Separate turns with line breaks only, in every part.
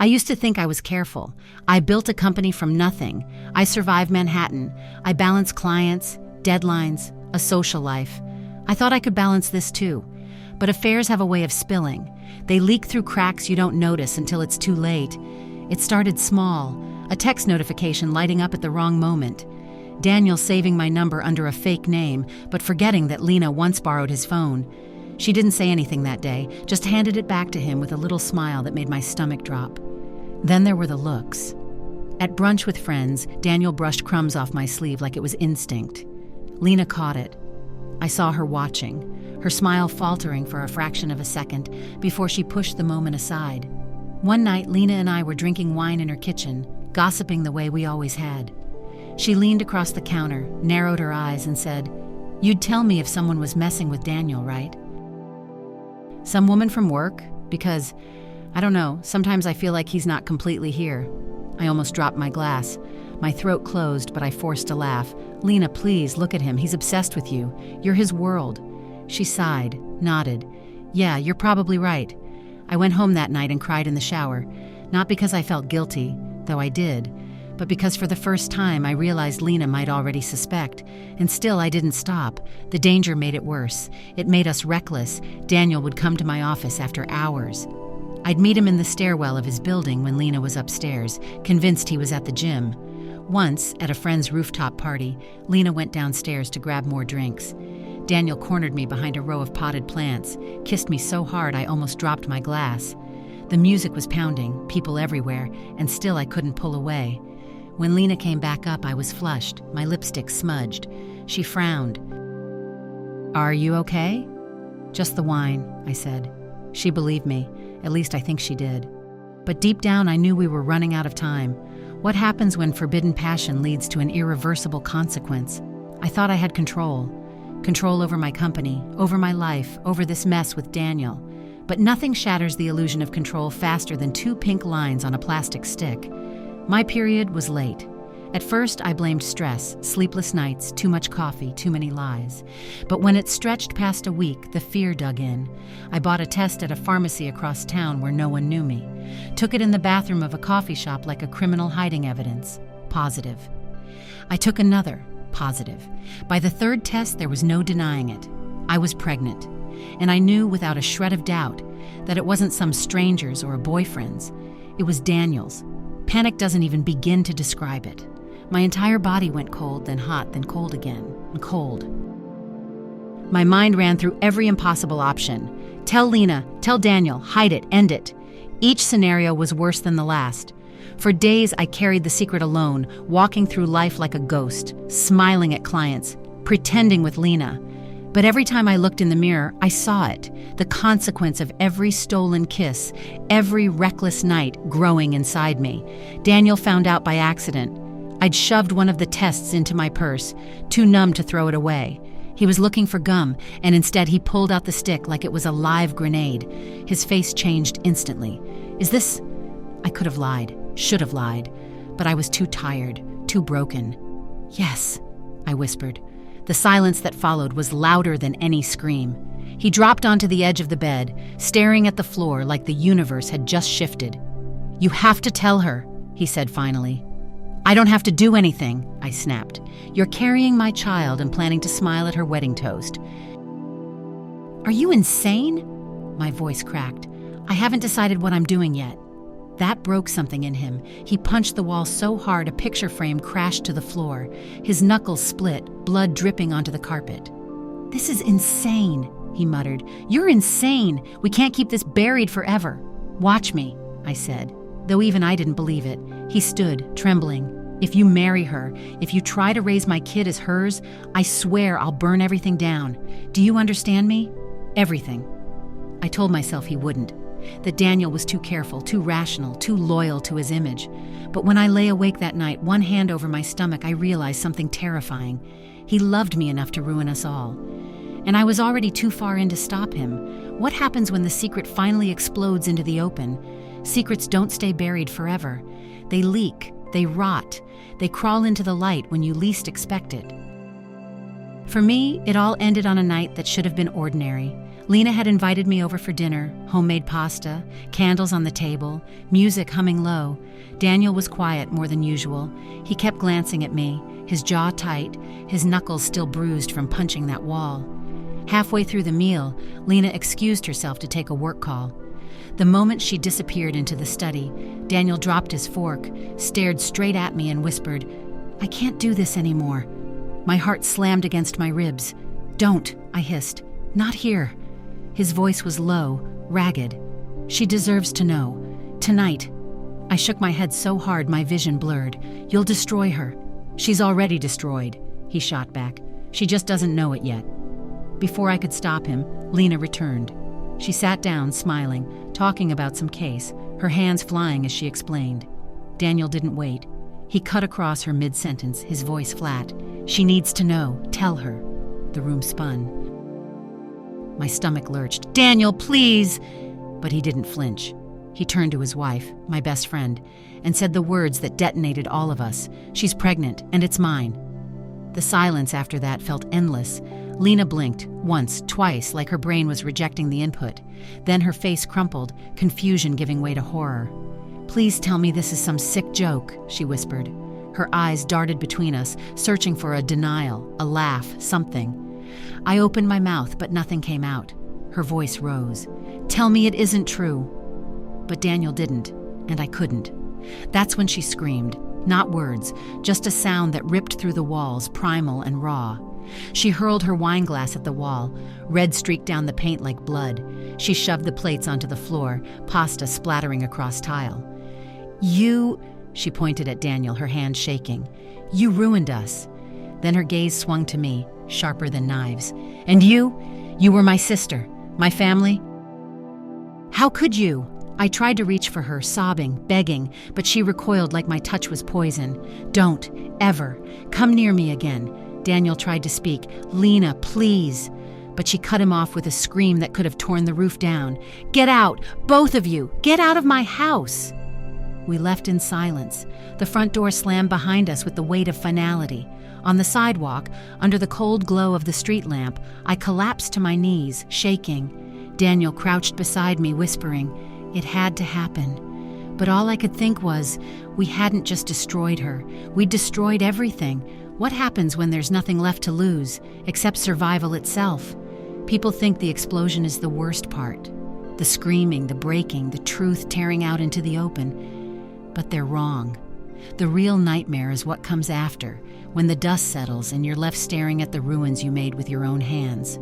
I used to think I was careful. I built a company from nothing. I survived Manhattan. I balanced clients, deadlines, a social life. I thought I could balance this too. But affairs have a way of spilling. They leak through cracks you don't notice until it's too late. It started small, a text notification lighting up at the wrong moment. Daniel saving my number under a fake name, but forgetting that Lena once borrowed his phone. She didn't say anything that day, just handed it back to him with a little smile that made my stomach drop. Then there were the looks. At brunch with friends, Daniel brushed crumbs off my sleeve like it was instinct. Lena caught it. I saw her watching, her smile faltering for a fraction of a second before she pushed the moment aside. One night, Lena and I were drinking wine in her kitchen, gossiping the way we always had. She leaned across the counter, narrowed her eyes, and said, "You'd tell me if someone was messing with Daniel, right?" "Some woman from work? Because, I don't know, sometimes I feel like he's not completely here." I almost dropped my glass. My throat closed, but I forced a laugh. "Lena, please, look at him. He's obsessed with you. You're his world." She sighed, nodded. "Yeah, you're probably right." I went home that night and cried in the shower, not because I felt guilty, though I did, but because for the first time I realized Lena might already suspect, and still I didn't stop. The danger made it worse. It made us reckless. Daniel would come to my office after hours. I'd meet him in the stairwell of his building when Lena was upstairs, convinced he was at the gym. Once, at a friend's rooftop party, Lena went downstairs to grab more drinks. Daniel cornered me behind a row of potted plants, kissed me so hard I almost dropped my glass. The music was pounding, people everywhere, and still I couldn't pull away. When Lena came back up, I was flushed, my lipstick smudged. She frowned. "Are you okay?" "Just the wine," I said. She believed me. At least I think she did. But deep down, I knew we were running out of time. What happens when forbidden passion leads to an irreversible consequence? I thought I had control. Control over my company, over my life, over this mess with Daniel. But nothing shatters the illusion of control faster than 2 pink lines on a plastic stick. My period was late. At first, I blamed stress, sleepless nights, too much coffee, too many lies. But when it stretched past a week, the fear dug in. I bought a test at a pharmacy across town where no one knew me. Took it in the bathroom of a coffee shop like a criminal hiding evidence. Positive. I took another. Positive. By the 3rd test, there was no denying it. I was pregnant. And I knew without a shred of doubt that it wasn't some stranger's or a boyfriend's. It was Daniel's. Panic doesn't even begin to describe it. My entire body went cold, then hot, then cold again, and cold. My mind ran through every impossible option. Tell Lena, tell Daniel, hide it, end it. Each scenario was worse than the last. For days, I carried the secret alone, walking through life like a ghost, smiling at clients, pretending with Lena. But every time I looked in the mirror, I saw it, the consequence of every stolen kiss, every reckless night growing inside me. Daniel found out by accident. I'd shoved one of the tests into my purse, too numb to throw it away. He was looking for gum, and instead he pulled out the stick like it was a live grenade. His face changed instantly. "Is this—" I could have lied, should have lied, but I was too tired, too broken. "Yes," I whispered. The silence that followed was louder than any scream. He dropped onto the edge of the bed, staring at the floor like the universe had just shifted. "You have to tell her," he said finally. "I don't have to do anything," I snapped. "You're carrying my child and planning to smile at her wedding toast." "Are you insane?" My voice cracked. "I haven't decided what I'm doing yet." That broke something in him. He punched the wall so hard a picture frame crashed to the floor. His knuckles split, blood dripping onto the carpet. "This is insane," he muttered. "You're insane. We can't keep this buried forever." "Watch me," I said, though even I didn't believe it. He stood, trembling. "If you marry her, if you try to raise my kid as hers, I swear I'll burn everything down. Do you understand me? Everything." I told myself he wouldn't. That Daniel was too careful, too rational, too loyal to his image. But when I lay awake that night, one hand over my stomach, I realized something terrifying. He loved me enough to ruin us all. And I was already too far in to stop him. What happens when the secret finally explodes into the open? Secrets don't stay buried forever. They leak, they rot, they crawl into the light when you least expect it. For me, it all ended on a night that should have been ordinary. Lena had invited me over for dinner, homemade pasta, candles on the table, music humming low. Daniel was quiet more than usual. He kept glancing at me, his jaw tight, his knuckles still bruised from punching that wall. Halfway through the meal, Lena excused herself to take a work call. The moment she disappeared into the study, Daniel dropped his fork, stared straight at me and whispered, "I can't do this anymore." My heart slammed against my ribs. "Don't," I hissed. "Not here." His voice was low, ragged. "She deserves to know. Tonight." I shook my head so hard my vision blurred. "You'll destroy her." "She's already destroyed," he shot back. "She just doesn't know it yet." Before I could stop him, Lena returned. She sat down, smiling, talking about some case, her hands flying as she explained. Daniel didn't wait. He cut across her mid-sentence, his voice flat. "She needs to know. Tell her." The room spun. My stomach lurched. "Daniel, please!" But he didn't flinch. He turned to his wife, my best friend, and said the words that detonated all of us. "She's pregnant, and it's mine." The silence after that felt endless. Lena blinked, once, twice, like her brain was rejecting the input. Then her face crumpled, confusion giving way to horror. "Please tell me this is some sick joke," she whispered. Her eyes darted between us, searching for a denial, a laugh, something. I opened my mouth, but nothing came out. Her voice rose. "Tell me it isn't true." But Daniel didn't, and I couldn't. That's when she screamed. Not words, just a sound that ripped through the walls, primal and raw. She hurled her wine glass at the wall. Red streaked down the paint like blood. She shoved the plates onto the floor, pasta splattering across tile. "You," she pointed at Daniel, her hand shaking. "You ruined us." Then her gaze swung to me, sharper than knives. "And you were my sister, my family. How could you?" I tried to reach for her, sobbing, begging, but she recoiled like my touch was poison. "Don't, ever. Come near me again." Daniel tried to speak. "Lena, please." But she cut him off with a scream that could have torn the roof down. "Get out, both of you. Get out of my house." We left in silence. The front door slammed behind us with the weight of finality. On the sidewalk, under the cold glow of the street lamp, I collapsed to my knees, shaking. Daniel crouched beside me, whispering, "It had to happen." But all I could think was, we hadn't just destroyed her. We'd destroyed everything. What happens when there's nothing left to lose, except survival itself? People think the explosion is the worst part. The screaming, the breaking, the truth tearing out into the open. But they're wrong. The real nightmare is what comes after, when the dust settles and you're left staring at the ruins you made with your own hands.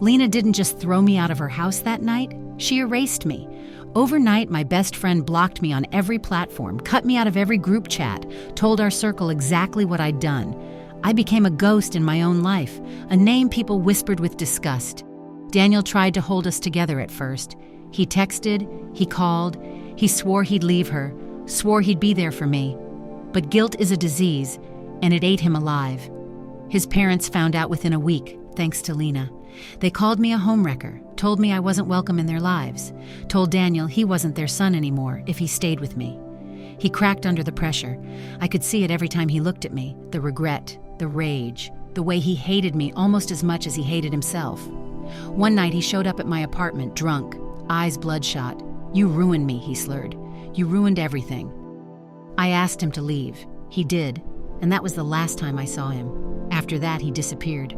Lena didn't just throw me out of her house that night, she erased me. Overnight, my best friend blocked me on every platform, cut me out of every group chat, told our circle exactly what I'd done. I became a ghost in my own life, a name people whispered with disgust. Daniel tried to hold us together at first. He texted, he called, he swore he'd leave her, swore he'd be there for me. But guilt is a disease, and it ate him alive. His parents found out within a week, thanks to Lena. They called me a homewrecker, told me I wasn't welcome in their lives, told Daniel he wasn't their son anymore if he stayed with me. He cracked under the pressure. I could see it every time he looked at me, the regret, the rage, the way he hated me almost as much as he hated himself. One night he showed up at my apartment, drunk, eyes bloodshot. "You ruined me," he slurred. "You ruined everything." I asked him to leave. He did, and that was the last time I saw him. After that, he disappeared.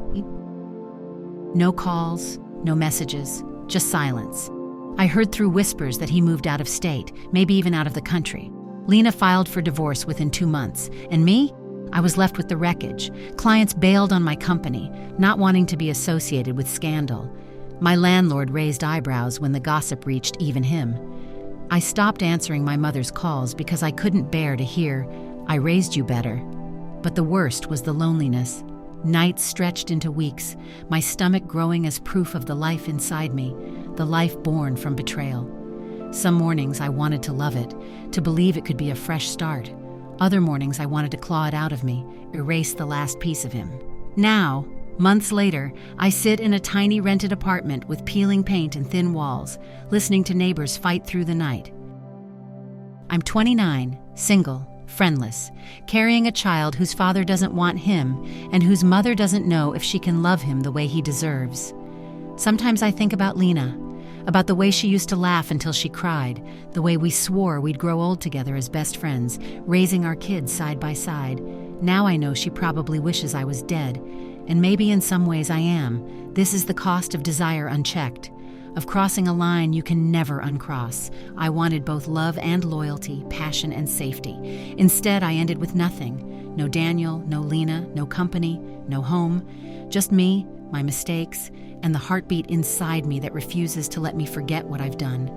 No calls, no messages, just silence. I heard through whispers that he moved out of state, maybe even out of the country. Lena filed for divorce within 2 months, and me? I was left with the wreckage. Clients bailed on my company, not wanting to be associated with scandal. My landlord raised eyebrows when the gossip reached even him. I stopped answering my mother's calls because I couldn't bear to hear, "I raised you better." But the worst was the loneliness. Nights stretched into weeks, my stomach growing as proof of the life inside me, the life born from betrayal. Some mornings I wanted to love it, to believe it could be a fresh start. Other mornings I wanted to claw it out of me, erase the last piece of him. Now, months later, I sit in a tiny rented apartment with peeling paint and thin walls, listening to neighbors fight through the night. I'm 29, single, friendless, carrying a child whose father doesn't want him and whose mother doesn't know if she can love him the way he deserves. Sometimes I think about Lena, about the way she used to laugh until she cried, the way we swore we'd grow old together as best friends, raising our kids side by side. Now I know she probably wishes I was dead, and maybe in some ways I am. This is the cost of desire unchecked, of crossing a line you can never uncross. I wanted both love and loyalty, passion and safety. Instead, I ended with nothing. No Daniel, no Lena, no company, no home. Just me, my mistakes, and the heartbeat inside me that refuses to let me forget what I've done.